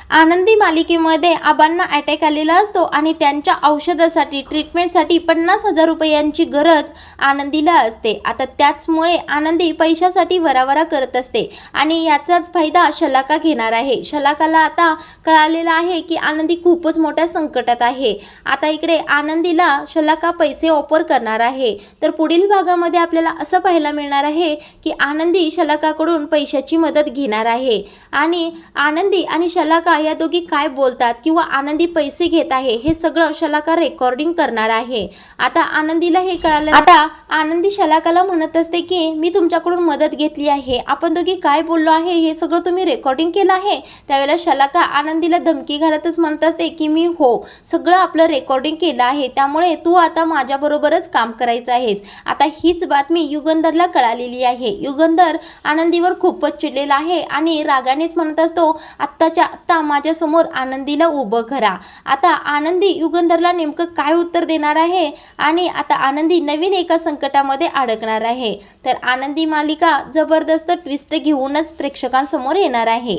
आनंदी मालिकेमध्ये आबांना अटॅक आलेला असतो आणि त्यांच्या औषधासाठी ट्रीटमेंटसाठी 50,000 रुपयांची गरज आनंदीला असते। आता त्याचमुळे आनंदी पैशासाठी वरावरा करत असते आणि याचाच फायदा शलाका घेणार आहे। शलाकाला आता कळालेला आहे की आनंदी खूपच मोठ्या संकटात आहे। आता इकडे आनंदीला शलाका पैसे ऑफर करणार आहे। तर पुढील भागामध्ये आपल्याला असं पाहायला मिळणार आहे की आनंदी शलाकाकडून पैशाची मदत घेणार आहे आणि आनंदी आणि शलाका या दोघी काय बोलतात किंवा आनंदी पैसे घेत आहे हे सगळं शलाका रेकॉर्डिंग करणार आहे। आता आनंदीला हे कळालं। आता आनंदी शलाकाला म्हणत असते की मी तुमच्याकडून मदत घेतली आहे, आपण दोघी काय बोललो आहे हे सगळं तुम्ही रेकॉर्डिंग केलं आहे। त्यावेळेला शलाका आनंदीला धमकी घालतच म्हणत असते की मी सगळं आपलं रेकॉर्डिंग केलं आहे, त्यामुळे तू आता माझ्याबरोबरच काम करायचं आहेस। आता हीच बातमी युगंधरला कळालेली आहे। युगंधर आनंदीवर खूपच चिडलेला आहे आणि रागानेच म्हणत असतो आत्ताच्या आत्ता माझ्यासमोर आनंदीला उभं करा। आता आनंदी युगंधरला नेमकं काय उत्तर देणार आहे आणि आता आनंदी नवीन एका संकटामध्ये अडकणार आहे। तर आनंदी मालिका जबरदस्त ट्विस्ट घेऊनच प्रेक्षकांसमोर येणार आहे।